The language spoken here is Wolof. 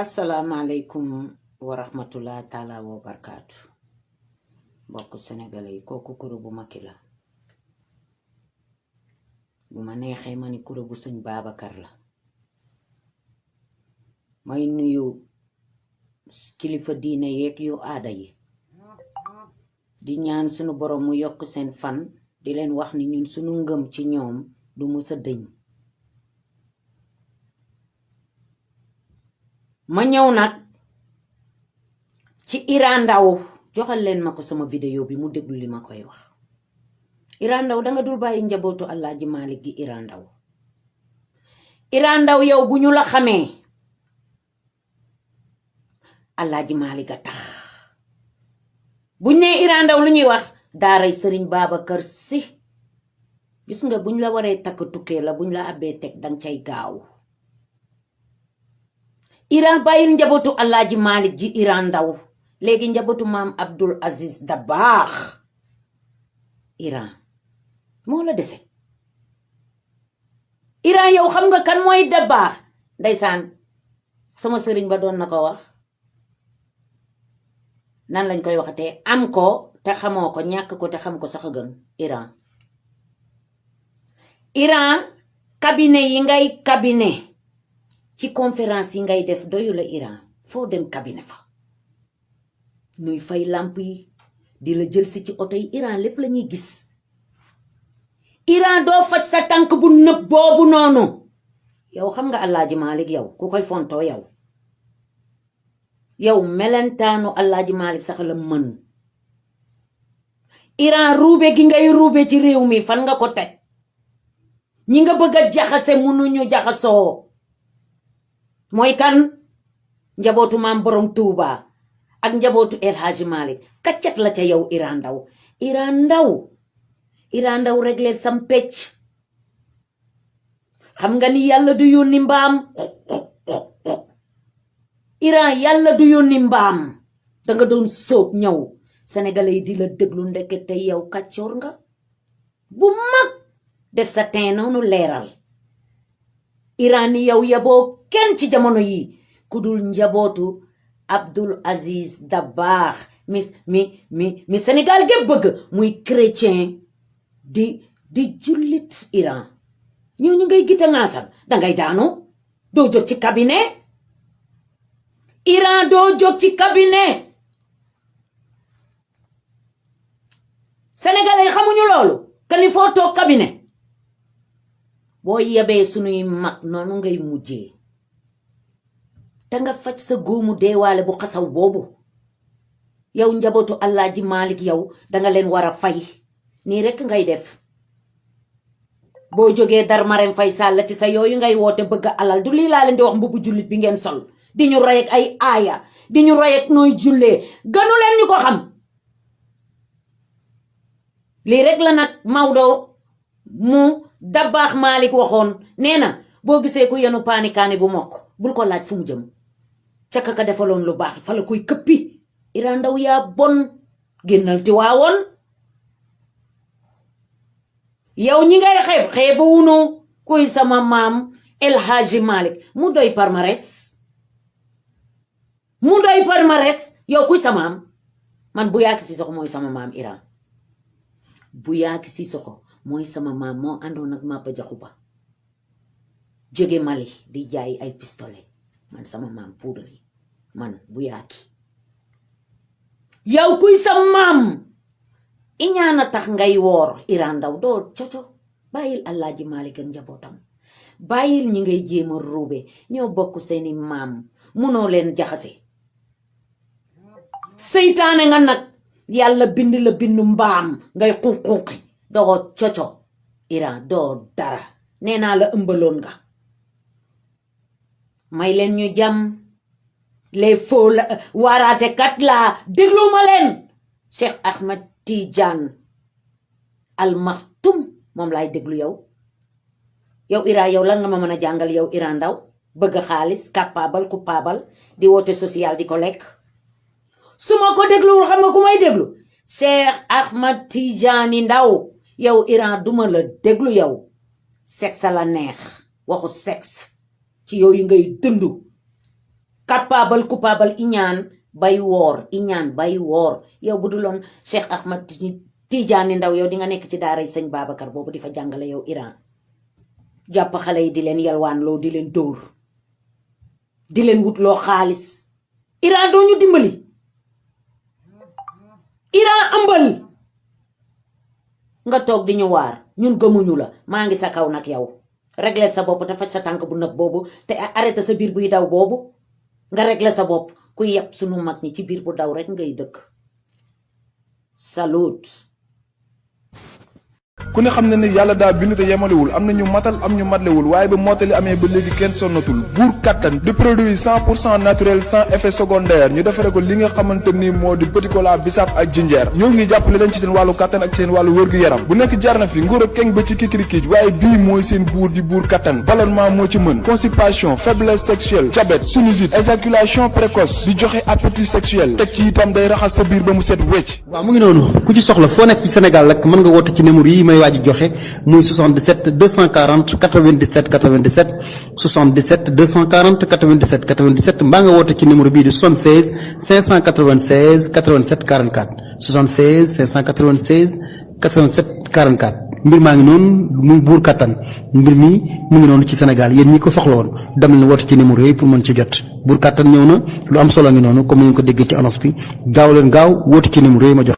Assalamualaikum warahmatullahi taala wabarakatuh. Mbokk sénégalais kooku kuro bu makki la bu ma neexee ma ni kuro bu sëñ Babacar la. may nuyu kilifa diine yeeg yu aada yi di ñaan sunu borom mu yokk seen fan di leen wax ni ñun sunu ngëm ci ñoom du musa dëñ. ma ñëw nag ci Iran Ndao joxal leen ma ko sama vidéo bi mu déglu li ma koy wax. Iran Ndao danga dul bàyyi njabootu Alaaji Malik gi. Iran Ndao Iran Ndao yow bu ñu la xamee Alaaji Malik a tax buñ nee Iran Ndao lu ñuy wax daaray Sëriñ Babacar Si. gis nga buñ la waree takk tukkee la buñ la abbee teg dang cay gaaw. Iran bàyyil njabootu Alaaji Malik ji. Iran Ndao léegi njabootu maam Abdul Aziz Dabaax Iran moo la dese. Iran yow xam nga kan mooy Dabaax ndeysaan sama sëriñ ba doon na ko wax nan lañ koy waxatee am ko te xamoo ko ñàkk ko te xam ko sax a gën. Iran cabinet yi ngay cabinet ci conférence yi ngay def doyu la. Iran foo dem cabinet fa ñuy fay lamp yi di la jël si ci oto yi. Iran lépp la ñuy gis. Iran doo faj sa tànk bu nëb boobu noonu. yow xam nga Alaaji Malik yow ku koy fontoo yow melentaanu Alaaji Malik sax la mën. Iran ruube gi ngay ruube ci réew mi fan nga ko teg. ñi nga bëgg a jaxase mënuñu jaxasoo. mooy kan njabootu maam borom Tuuba ak njabootu El Hadji Malik kaccat la ca yow. Iran Ndao Iran Ndao régleel sam pecc. xam nga ni yàlla du yónni mbaam. Iran yàlla du yónni mbaam. danga doon sóob ñëw sénégalais yi di la déglu ndekete yow kàccoor nga bu mag def sa teen noonu leeral. Iran ni yow yaboo kenn ci jamono yi ku dul njabootu Abdul Aziz Dabaax mi Sénégal gépp bëgg muy chrétien di jullit. Iran ñooñu ngay gita ngaasal dangay daanu doo jóg ci cabinet. Iran doo jóg ci cabinet. sénégalais xamuñu loolu kali foo toog cabinet. boo yebee sunuy mag noonu ngay mujjee te nga faj sa góomu deewaale bu xasaw boobu. yow njabootu Alaaji Malik yow danga leen war a fay. nii rekk ngay def. boo jógee dar Marème Faye Sall ci sa yooyu ngay woote bëgg alal du lii laa leen di wax mbubbu jullit bi ngeen sol di ñu roy ak ay aaya di ñu roy ak nooy jullee gënu leen ñu ko xam. lii rekk la nag Maodo mu Dabaax Malik waxoon nee na boo gisee ku yenu paanikaani bu mokk bul ko laaj fu mu jëm ca ka defaloon lu baax fa la koy këppi. Iran Ndao yaa bon génnal ci waawoon. yow ñi ngay xeeba wunu kuy sama maam El Hadji Malik mu doy palmarès yow kuy sama maam. man Buyaaki Sissoko mooy sama maam. Iran Buyaaki Sissoko mooy sama maam moo àndoon ak Maba Jaxu Ba jóge Mali di jaay ay pistolet. man sama maam poudre yi man Buyaaki. yow kuy sa maam iñaana tax ngay woor. Iran Ndao doo coco bàyyil Alaaji Malik ak njabootam bàyyil ñi ngay jéema ruube ñoo bokk seeni maam munoo leen jaxase. seytaane nga nag yàlla bind la bindu mbaam ngay xunxunqi doo coco. Iran doo dara nee naa la ëmbaloon nga. may leen ñu jàmm les faux la waaraate kat laa déglu ma leen. Cheikh Ahmed Tidiane Al Maktoum moom laay déglu yow Iran yow lan nga ma mën a jàngal yow Iran Ndao bëgg xaalis capable coupable di woote social di ko lekk. su ma ko dégluwul xam nga ku may déglu Cheikh Ahmed Tidiane Ndao yow Iran duma la déglu yow. sexe la neex waxu sexe ci yooyu ngay dund capable coupable iñaan bay woor yow bu duloon Cheikh Ahmad Tidiane Ndaw yow di nga nekk ci daaray sëñ Babacar boobu di fa jàngale yow Iran jàpp xale yi di leen yalwaan loo di leen dóor di leen wut loo xaalis Iran doo ñu dimbali Iran ëmbal nga toog di ñu waar ñun gëmuñu la maa ngi sa kaw nag yow régler sa bopp te faj sa tànk bu nëb boobu te arrêté sa biir buy daw boobu nga régler sa bopp ku yeb sunu mag ñi ci biir bu daw rek ngay dëkk salut ku ne xam ne ni yàlla daa bind te yemalewul am na ñu matal am ñu matlewul waaye ba mottali amee ba léegi kenn sonnatul buur kattan di produit 100% naturel sans effet secondaire ñu defare ko li nga xamante ni moo di petit cola bisaab ak jinjeer ñoo ngi jàppale leen ci seen wàllu kattan ak seen wàllu wërgu-yaram bu nekk jar na fi nguur ak keng ba ci kikirikiij waaye bii mooy seen buur di buur kattan ballonnement moo ci mën constipation faiblesse sexuelle diabète sinusite éjaculation précoce di joxe appétit sexuel teg ci itam day raxas sa biir ba mu set wecc. waaw mu ngi noonu ku ci soxla foo nekk ci Sénégal rek mën nga woote ci numéro yi may waaj joxe muy 77 240 97 97 77 240 97 97 mbaa nga woote ci numéro bii di 76 596 87 44 76 596 87 44 mbir maa ngi noonu muy buur kattan mbir mi mu ngi noonu ci Sénégal yéen ñi ko soxla woon dem leen woote ci numéro yi pour mën ci jot buur kattan ñëw na lu am solo ngi noonu comme ni nga ko déggee ci annonce bi gaaw leen gaaw woote ci numéro yi ma jox